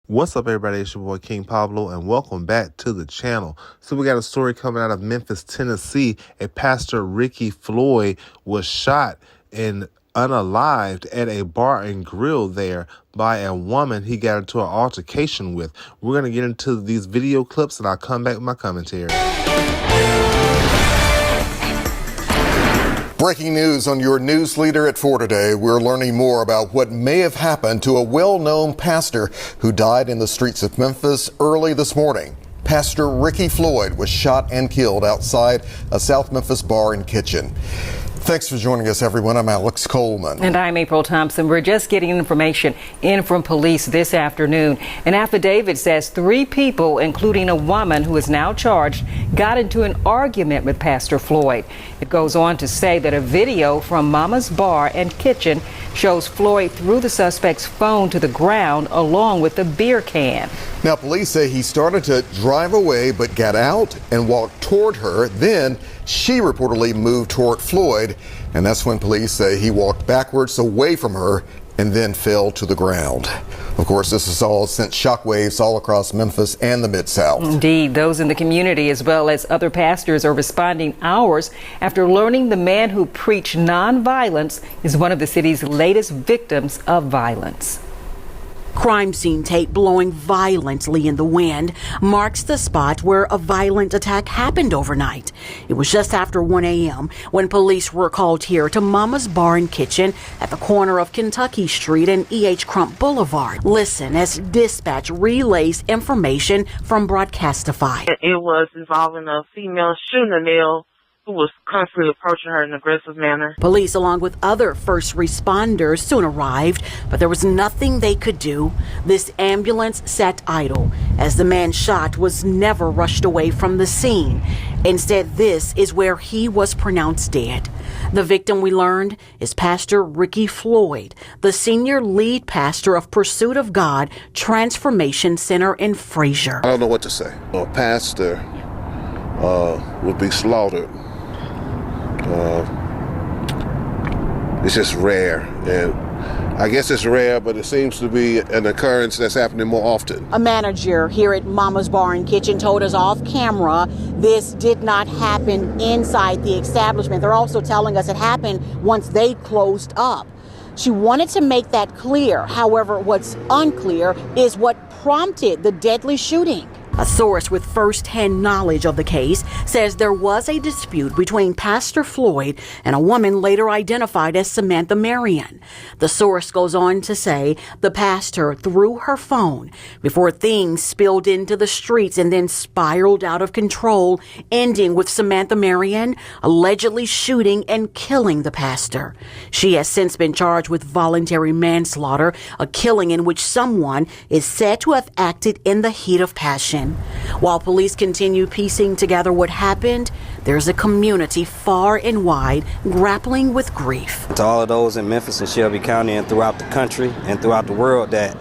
What's up, everybody? It's your boy Kyng Pablo, and welcome back to the channel. So we got a story coming out of Memphis, Tennessee. A pastor, Ricky Floyd, was shot and unalived at a bar and grill there by a woman he got into an altercation with. We're going to get into these video clips, and I'll come back with my commentary. Breaking news on your news leader at 4 today. We're learning more about what may have happened to a well-known pastor who died in the streets of Memphis early this morning. Pastor Ricky Floyd was shot and killed outside a South Memphis bar and kitchen. Thanks for joining us, everyone. I'm Alex Coleman. And I'm April Thompson. We're just getting information in from police this afternoon. An affidavit says 3 people, including a woman who is now charged, got into an argument with Pastor Floyd. It goes on to say that a video from Mama's Bar and Kitchen shows Floyd threw the suspect's phone to the ground along with the beer can. Now, police say he started to drive away but got out and walked toward her. Then she reportedly moved toward Floyd, and that's when police say he walked backwards away from her and then fell to the ground. Of course, this has all sent shockwaves all across Memphis and the Mid-South. Indeed, those in the community as well as other pastors are responding hours after learning the man who preached nonviolence is one of the city's latest victims of violence. Crime scene tape blowing violently in the wind marks the spot where a violent attack happened overnight. It was just after 1 a.m. when police were called here to Mama's Bar and Kitchen at the corner of Kentucky Street and E.H. Crump Boulevard. Listen as dispatch relays information from Broadcastify. It was involving a female shooting a male who was constantly approaching her in an aggressive manner. Police, along with other first responders, soon arrived, but there was nothing they could do. This ambulance sat idle as the man shot was never rushed away from the scene. Instead, this is where he was pronounced dead. The victim, we learned, is Pastor Ricky Floyd, the senior lead pastor of Pursuit of God Transformation Center in Fraser. I don't know what to say. A pastor would be slaughtered. It's just rare, and I guess it's rare, but it seems to be an occurrence that's happening more often. A manager here at Mama's Bar and Kitchen told us off camera this did not happen inside the establishment. They're also telling us it happened once they closed up. She wanted to make that clear. However, what's unclear is what prompted the deadly shooting. A source with first-hand knowledge of the case says there was a dispute between Pastor Floyd and a woman later identified as Samantha Marion. The source goes on to say the pastor threw her phone before things spilled into the streets and then spiraled out of control, ending with Samantha Marion allegedly shooting and killing the pastor. She has since been charged with voluntary manslaughter, a killing in which someone is said to have acted in the heat of passion. While police continue piecing together what happened, there's a community far and wide grappling with grief. To all of those in Memphis and Shelby County and throughout the country and throughout the world that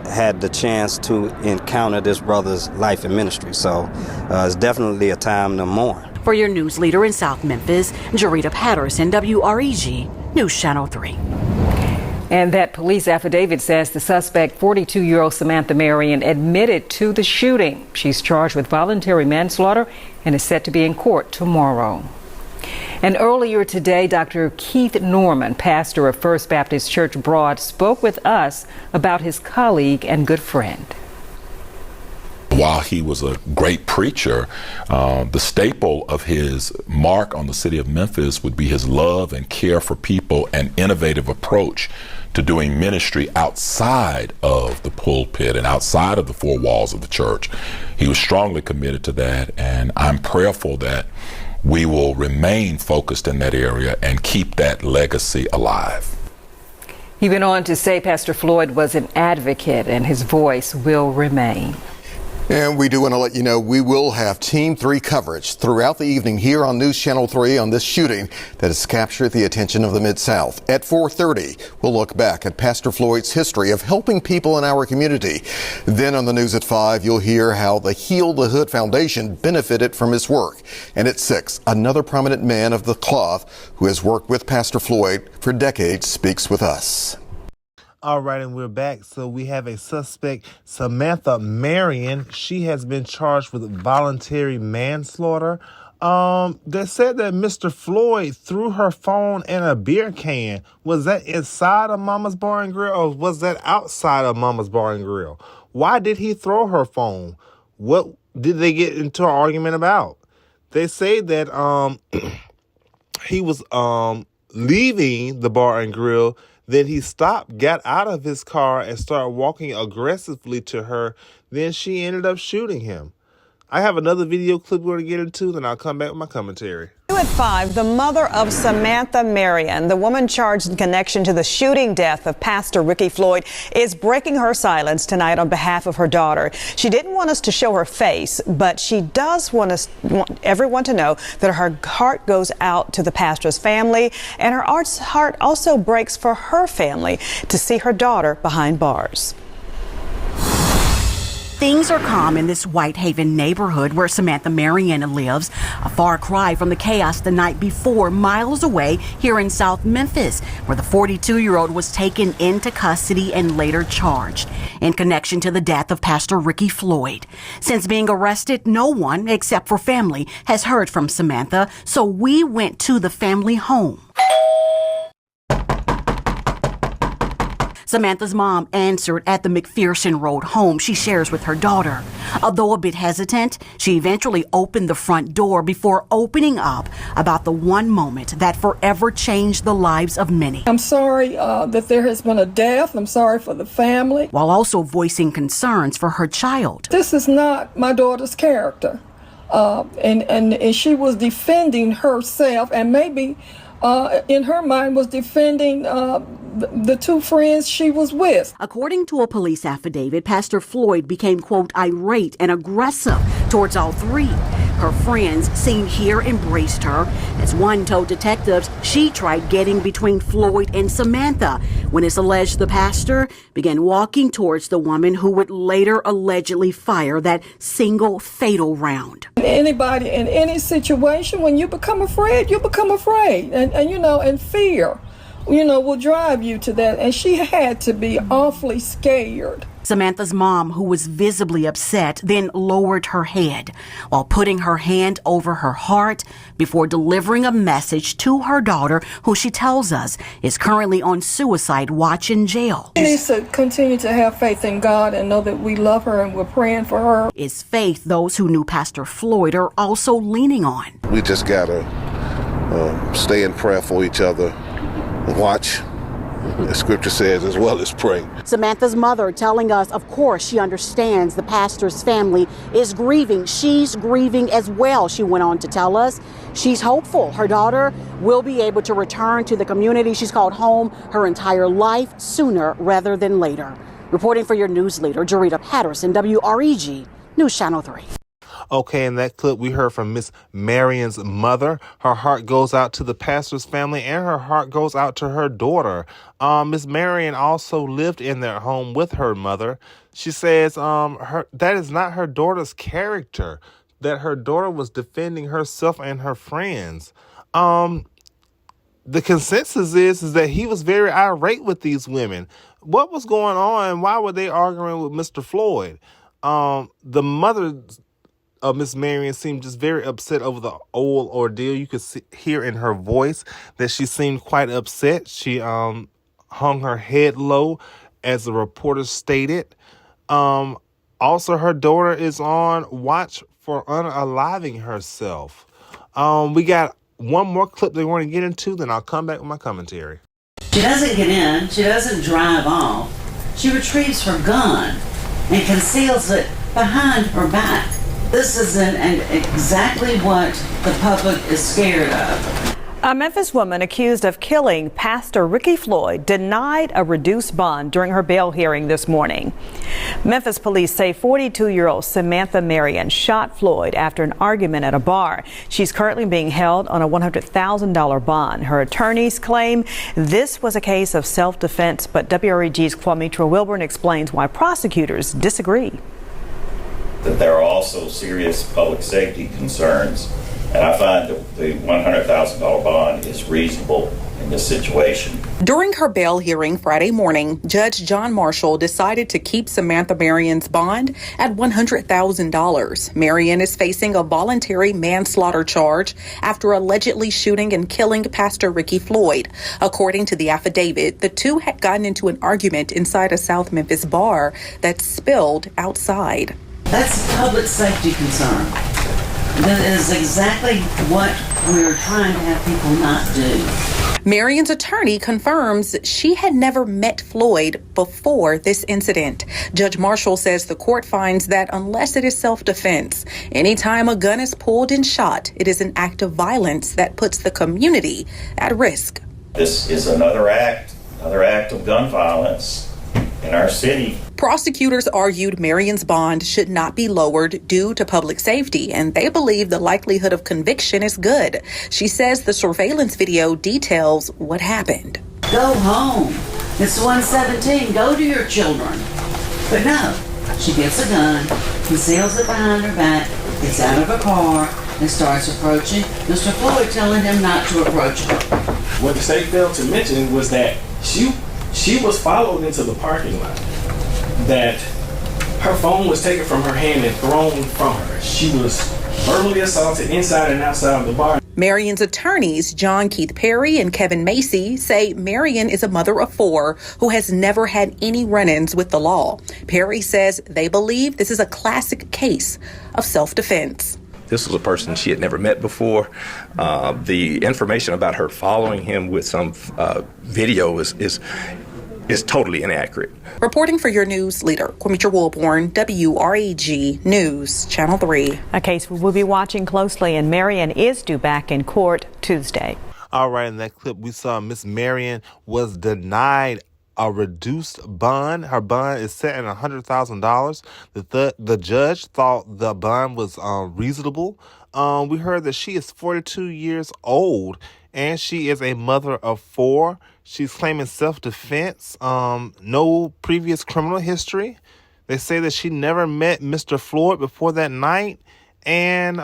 had the chance to encounter this brother's life and ministry. So it's definitely a time to mourn. For your news leader in South Memphis, Jarita Patterson, WREG News Channel 3. And that police affidavit says the suspect, 42-year-old Samantha Marion, admitted to the shooting. She's charged with voluntary manslaughter and is set to be in court tomorrow. And earlier today, Dr. Keith Norman, pastor of First Baptist Church Broad, spoke with us about his colleague and good friend. While he was a great preacher, the staple of his mark on the city of Memphis would be his love and care for people and innovative approach to doing ministry outside of the pulpit and outside of the 4 walls of the church. He was strongly committed to that, and I'm prayerful that we will remain focused in that area and keep that legacy alive. He went on to say Pastor Floyd was an advocate and his voice will remain. And we do want to let you know we will have Team 3 coverage throughout the evening here on News Channel 3 on this shooting that has captured the attention of the Mid-South. At 4:30, we'll look back at Pastor Floyd's history of helping people in our community. Then on the news at 5, you'll hear how the Heal the Hood Foundation benefited from his work. And at 6, another prominent man of the cloth who has worked with Pastor Floyd for decades speaks with us. All right, and we're back. So we have a suspect, Samantha Marion. She has been charged with voluntary manslaughter. They said that Mr. Floyd threw her phone in a beer can. Was that inside of Mama's Bar and Grill, or was that outside of Mama's Bar and Grill? Why did he throw her phone? What did they get into an argument about? They say that he was leaving the bar and grill. Then he stopped, got out of his car, and started walking aggressively to her. Then she ended up shooting him. I have another video clip we're going to get into, then I'll come back with my commentary. At 5, the mother of Samantha Marion, the woman charged in connection to the shooting death of Pastor Ricky Floyd, is breaking her silence tonight on behalf of her daughter. She didn't want us to show her face, but she does want everyone to know that her heart goes out to the pastor's family, and her heart also breaks for her family to see her daughter behind bars. Things are calm in this Whitehaven neighborhood where Samantha Marion lives, a far cry from the chaos the night before, miles away here in South Memphis, where the 42-year-old was taken into custody and later charged in connection to the death of Pastor Ricky Floyd. Since being arrested, no one, except for family, has heard from Samantha, so we went to the family home. Samantha's mom answered at the McPherson Road home she shares with her daughter. Although a bit hesitant, she eventually opened the front door before opening up about the one moment that forever changed the lives of many. I'm sorry that there has been a death. I'm sorry for the family. While also voicing concerns for her child. This is not my daughter's character. And she was defending herself, and maybe in her mind was defending the two friends she was with. According to a police affidavit, Pastor Floyd became, quote, irate and aggressive towards all three. Her friends seen here embraced her. As one told detectives, she tried getting between Floyd and Samantha when it's alleged the pastor began walking towards the woman who would later allegedly fire that single fatal round. Anybody in any situation, when you become afraid, you become afraid. And fear, will drive you to that. And she had to be awfully scared. Samantha's mom, who was visibly upset, then lowered her head while putting her hand over her heart before delivering a message to her daughter, who she tells us is currently on suicide watch in jail. She needs to continue to have faith in God and know that we love her and we're praying for her. It's faith those who knew Pastor Floyd are also leaning on. We just got to stay in prayer for each other and watch. The scripture says, as well as pray. Samantha's mother telling us, of course, she understands the pastor's family is grieving. She's grieving as well, she went on to tell us. She's hopeful her daughter will be able to return to the community she's called home her entire life sooner rather than later. Reporting for your news leader, Jarita Patterson, WREG, News Channel 3. Okay, in that clip, we heard from Miss Marion's mother. Her heart goes out to the pastor's family, and her heart goes out to her daughter. Miss Marion also lived in their home with her mother. She says that is not her daughter's character, that her daughter was defending herself and her friends. The consensus is that he was very irate with these women. What was going on? Why were they arguing with Mr. Floyd? The mother Miss Marion seemed just very upset over the whole ordeal. You could hear in her voice that she seemed quite upset. She hung her head low, as the reporter stated. Also, her daughter is on watch for unaliving herself. We got one more clip they want to get into, then I'll come back with my commentary. She doesn't get in. She doesn't drive off. She retrieves her gun and conceals it behind her back. This isn't exactly what the public is scared of. A Memphis woman accused of killing Pastor Ricky Floyd denied a reduced bond during her bail hearing this morning. Memphis police say 42-year-old Samantha Marion shot Floyd after an argument at a bar. She's currently being held on a $100,000 bond. Her attorneys claim this was a case of self-defense, but WREG's Kwamitra Wilburn explains why prosecutors disagree. That there are also serious public safety concerns, and I find that the $100,000 bond is reasonable in this situation. During her bail hearing Friday morning, Judge John Marshall decided to keep Samantha Marion's bond at $100,000. Marion is facing a voluntary manslaughter charge after allegedly shooting and killing Pastor Ricky Floyd. According to the affidavit, the two had gotten into an argument inside a South Memphis bar that spilled outside. That's a public safety concern. That is exactly what we're trying to have people not do. Marion's attorney confirms she had never met Floyd before this incident. Judge Marshall says the court finds that unless it is self-defense, anytime a gun is pulled and shot, it is an act of violence that puts the community at risk. This is another act of gun violence in our city. Prosecutors argued Marion's bond should not be lowered due to public safety, and they believe the likelihood of conviction is good. She says the surveillance video details what happened. Go home. It's 1:17. Go to your children. But no, she gets a gun, conceals it behind her back, gets out of her car, and starts approaching Mr. Floyd, telling him not to approach her. What the state failed to mention was that she was followed into the parking lot, that her phone was taken from her hand and thrown from her. She was verbally assaulted inside and outside of the bar. Marion's attorneys, John Keith Perry and Kevin Macy, say Marion is a mother of 4 who has never had any run-ins with the law. Perry says they believe this is a classic case of self-defense. This was a person she had never met before. The information about her following him with some video is totally inaccurate. Reporting for your news leader, Quimitra Wilborn, WREG News, Channel 3. A case we will be watching closely, and Marion is due back in court Tuesday. All right, in that clip we saw Miss Marion was denied a reduced bond. Her bond is set at $100,000. The judge thought the bond was reasonable. We heard that she is 42 years old and she is a mother of 4. She's claiming self-defense, no previous criminal history. They say that she never met Mr. Floyd before that night. And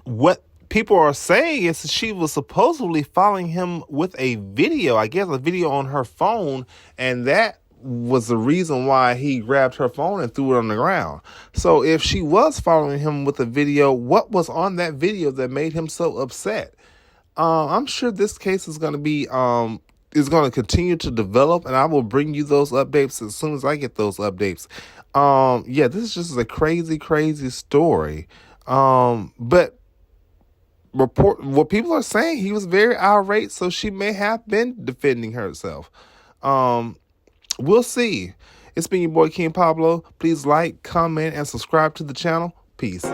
what people are saying is that she was supposedly following him with a video, I guess a video on her phone, and that was the reason why he grabbed her phone and threw it on the ground. So if she was following him with a video, what was on that video that made him so upset? I'm sure this case is going to be is going to continue to develop, and I will bring you those updates as soon as I get those updates. Yeah, this is just a crazy story. But what people are saying, he was very irate, so she may have been defending herself. We'll see. It's been your boy Kyng Pablo. Please like, comment, and subscribe to the channel. Peace.